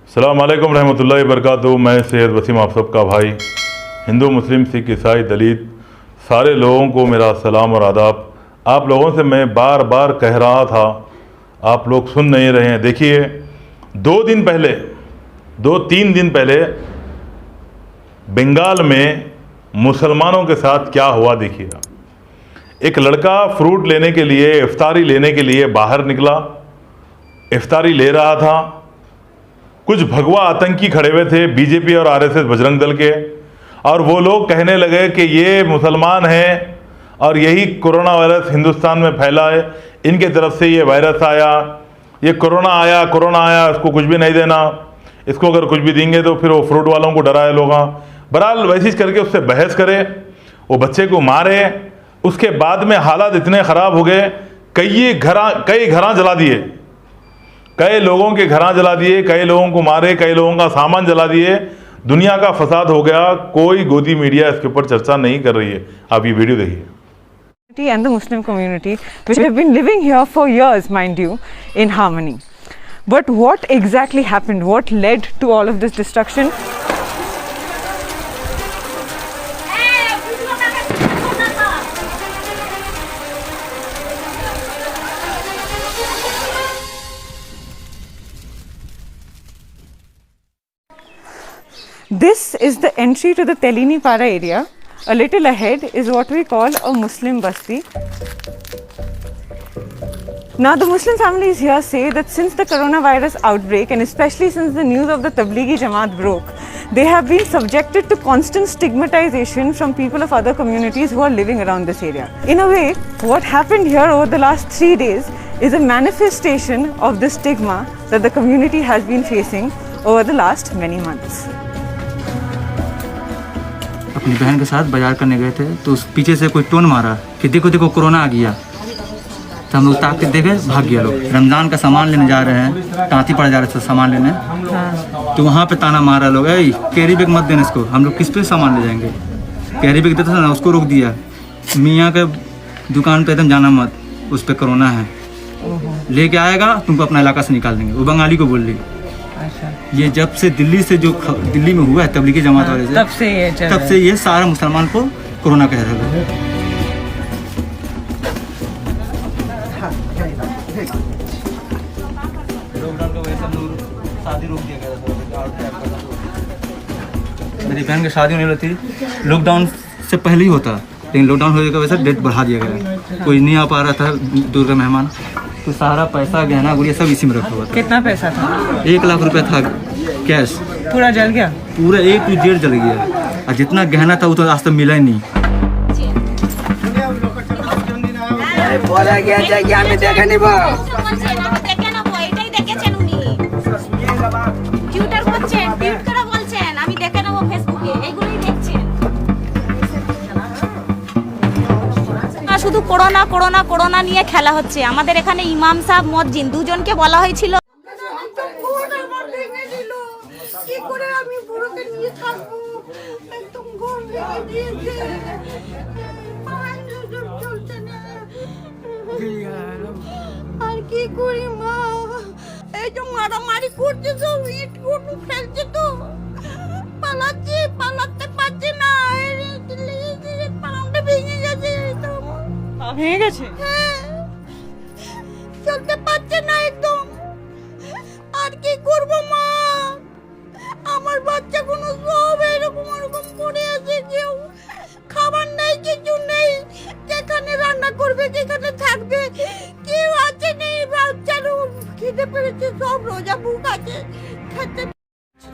अस्सलाम वालेकुम रहमतुल्लाहि वबरकातुहू। मैं सैयद वसीम आप सबका भाई, हिंदू मुस्लिम सिख ईसाई दलित सारे लोगों को मेरा सलाम और आदाब। आप लोगों से मैं बार बार कह रहा था, आप लोग सुन नहीं रहे हैं। देखिए, 2-3 दिन पहले बंगाल में मुसलमानों के साथ क्या हुआ देखिएगा। एक लड़का फ्रूट लेने के लिए, इफ्तारी लेने के लिए बाहर निकला, इफ्तारी ले रहा था। कुछ भगवा आतंकी खड़े हुए थे, बीजेपी और आरएसएस बजरंग दल के, और वो लोग कहने लगे कि ये मुसलमान हैं और यही कोरोना वायरस हिंदुस्तान में फैला है, इनके तरफ से ये वायरस आया, ये कोरोना आया, इसको कुछ भी नहीं देना, इसको अगर कुछ भी देंगे तो फिर वो फ्रूट वालों को डराए लोग। बहरहाल वैसे करके उससे बहस करे, वो बच्चे को मारे। उसके बाद में हालात इतने ख़राब हो गए, कई घर जला दिए, कई लोगों के घर जला दिए, कई लोगों को मारे, कई लोगों का सामान जला दिए। दुनिया का फसाद हो गया। कोई गोदी मीडिया इसके ऊपर चर्चा नहीं कर रही है। आप ये वीडियो देखिए। And the Muslim community, which have been living here for years, mind you, in harmony. But what exactly happened? What led to all of this destruction? This is the entry to the Telini Para area. A little ahead is what we call a Muslim basti. Now the Muslim families here say that since the coronavirus outbreak, and especially since the news of the Tablighi Jamaat broke, they have been subjected to constant stigmatization from people of other communities who are living around this area. In a way, what happened here over the last 3 days is a manifestation of the stigma that the community has been facing over the last many months. अपनी बहन के साथ बाजार करने गए थे तो उस पीछे से कोई टोन मारा कि देखो देखो कोरोना आ गया। तो हम लोग ताक के देखे, भाग गया लोग। रमज़ान का सामान लेने जा रहे हैं, टाँती पड़ जा रहे थे सामान लेने। तो वहाँ पे ताना मारा लोग, ऐ कैरी बैग मत देना इसको, हम लोग किस पे सामान ले जाएंगे। कैरी बैग देता था ना, उसको रोक दिया। मियाँ के दुकान पे एकदम जाना मत, उस पर कोरोना है, लेके आएगा तुमको अपना इलाका से निकाल देंगे। वो बंगाली को बोल रही। ये जब से दिल्ली में हुआ है तबलीगी जमात वाले से, तब से ये सारा मुसलमान को कोरोना कह रहे हैं। शादी रोक दिया गया। मेरी बहन की शादी होने वाली थी, लॉकडाउन से पहले ही होता, लेकिन लॉकडाउन होने की वजह से डेट बढ़ा दिया गया। कोई नहीं आ पा रहा था दूर का मेहमान, तो सारा पैसा गहना गुड़िया सब इसी में रखा हुआ था। कितना पैसा था? 1 लाख रुपया था कैश। पूरा जल गया? पूरा A to Z जल गया। और जितना गहना था वो तो आज तक मिला ही नहीं। बोला गया जाए कि हमें देखा नहीं बा। টিউটার করছেন, টিউট করে বলছেন আমি দেখে নেব ফেসবুকে, এগুলোই দেখছেন। শুধু করোনা করোনা করোনা নিয়ে খেলা হচ্ছে। আমাদের এখানে ইমাম সাহেব মজ্জিন দুজনকে বলা হয়েছিল কি করে আমি বুড়োকে নিয়ে থাকবো, একদম ঘর ভেঙে দিয়েছে, চলছে না। আর কি করি মা, এই যে মারামারি করছে, সব ইট গুলো ফেলছে, তো পালাচ্ছে, পালাতে পারছে না, পাউন্ডে ভেঙে গেছে। ভেঙে গেছে? হ্যাঁ, চলতে পারছে না একদম। আর কি করবো মা, আমার বাচ্চা কোনো সব এরকম পড়ে আছে, কেউ খাবার নেই, কিছু নেই, যেখানে রান্না করবে, যেখানে থাকবে, কেউ আছে নেই। বাচ্চারও খিদে পেরেছে, সব রোজা বুক আছে, খেতে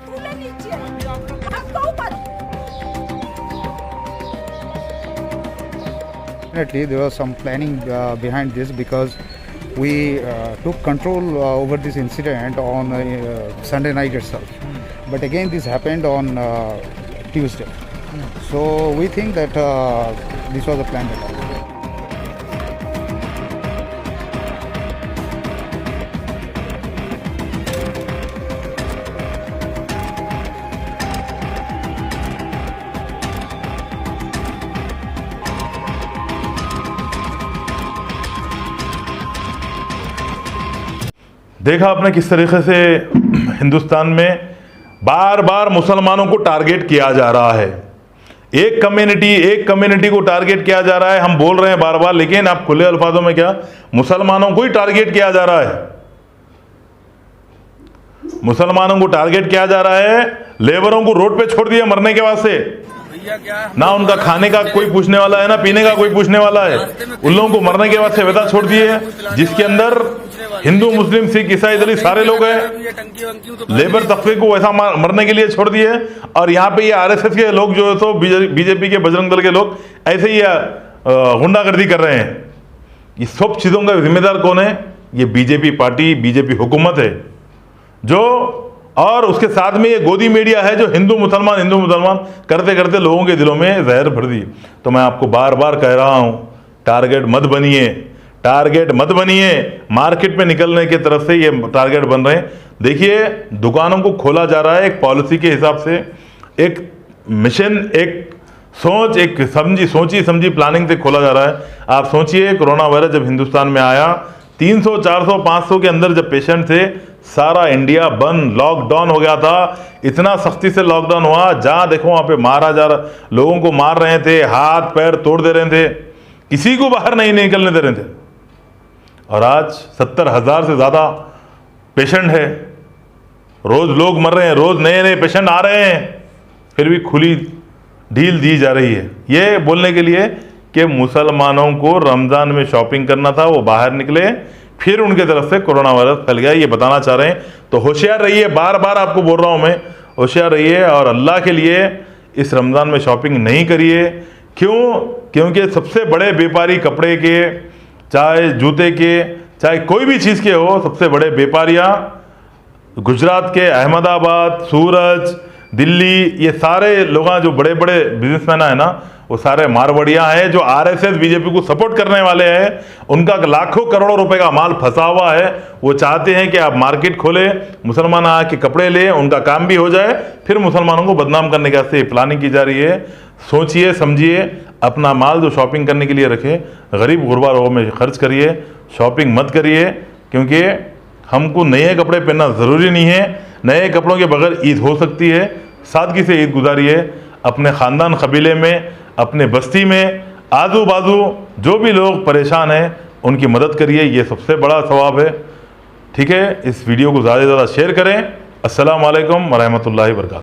তুলে নিচ্ছে। Definitely, there was some planning behind this because we took control over this incident on Sunday night itself. But again, this happened on Tuesday. So we think that this was a planned attack. देखा आपने किस तरीके से हिंदुस्तान में बार बार मुसलमानों को target किया जा रहा है। एक कम्युनिटी को टारगेट किया जा रहा है, हम बोल रहे हैं बार बार, लेकिन आप खुले अल्फाजों में क्या, मुसलमानों को ही टारगेट किया जा रहा है। मुसलमानों को टारगेट किया जा रहा है, लेबरों को रोड पे छोड़ दिया मरने के वास्ते। ना उनका खाने का कोई पूछने वाला है, ना पीने का कोई पूछने वाला है। उन लोगों को मरने के वास्ते वेदा छोड़ दिए, जिसके अंदर हिंदू, मुस्लिम, सिख, ईसाई, दलित सारे लोग हैं। लेबर तबके को वैसा मरने के लिए छोड़ दिए। और यहाँ पे ये आरएसएस के लोग जो है तो बीजेपी के, बजरंग दल के लोग ऐसे ही गुंडागर्दी कर रहे हैं। ये सब चीज़ों का जिम्मेदार कौन है? ये बीजेपी पार्टी, बीजेपी हुकूमत है जो, और उसके साथ में ये गोदी मीडिया है जो हिंदू मुसलमान करते करते लोगों के दिलों में जहर भर दी। तो मैं आपको बार बार कह रहा हूँ, टारगेट मत बनिए। मार्केट में निकलने की तरफ से ये टारगेट बन रहे हैं। देखिए, दुकानों को खोला जा रहा है एक पॉलिसी के हिसाब से, एक मिशन, एक सोच, एक सोची समझी प्लानिंग से खोला जा रहा है। आप सोचिए, कोरोना वायरस जब हिंदुस्तान में आया, 300, 400, 500 के अंदर जब पेशेंट थे, सारा इंडिया बंद, लॉकडाउन हो गया था। इतना सख्ती से लॉकडाउन हुआ, जहाँ देखो वहाँ पे मारा जा रहा, लोगों को मार रहे थे, हाथ पैर तोड़ दे रहे थे, किसी को बाहर नहीं निकलने दे रहे थे। और आज 70,000 से ज़्यादा पेशेंट है, रोज़ लोग मर रहे हैं, रोज़ नए पेशेंट आ रहे हैं, फिर भी खुली ढील दी जा रही है। ये बोलने के लिए कि मुसलमानों को रमज़ान में शॉपिंग करना था, वो बाहर निकले, फिर उनके तरफ से कोरोना वायरस फैल गया, ये बताना चाह रहे हैं। तो होशियार रहिए, बार बार आपको बोल रहा हूँ मैं, होशियार रहिए और अल्लाह के लिए इस रमज़ान में शॉपिंग नहीं करिए। क्यों? क्योंकि सबसे बड़े व्यापारी कपड़े के, चाहे जूते के, चाहे कोई भी चीज़ के हो, सबसे बड़े व्यापारियाँ गुजरात के, अहमदाबाद, सूरत, दिल्ली, ये सारे लोग जो बड़े बड़े बिजनेसमैन है ना, वो सारे मारवाड़ियाँ हैं जो आरएसएस बीजेपी को सपोर्ट करने वाले हैं। उनका लाखों करोड़ों रुपए का माल फंसा हुआ है। वो चाहते हैं कि आप मार्केट खोलें, मुसलमान आके कपड़े लें, उनका काम भी हो जाए, फिर मुसलमानों को बदनाम करने के वास्ते प्लानिंग की जा रही है। सोचिए समझिए, अपना माल जो शॉपिंग करने के लिए रखें, गरीब गुरबा लोगों में खर्च करिए, शॉपिंग मत करिए। क्योंकि हमको नए कपड़े पहनना ज़रूरी नहीं है, नए कपड़ों के बगैर ईद हो सकती है। सादगी से ईद गुजारिए, अपने ख़ानदान कबीले में, अपने बस्ती में, आजू बाजू जो भी लोग परेशान हैं उनकी मदद करिए, ये सबसे बड़ा सवाब है। ठीक है, इस वीडियो को ज़्यादा से ज़्यादा शेयर करें। अस्सलाम वालेकुम व रहमतुल्लाहि व बरकातहू।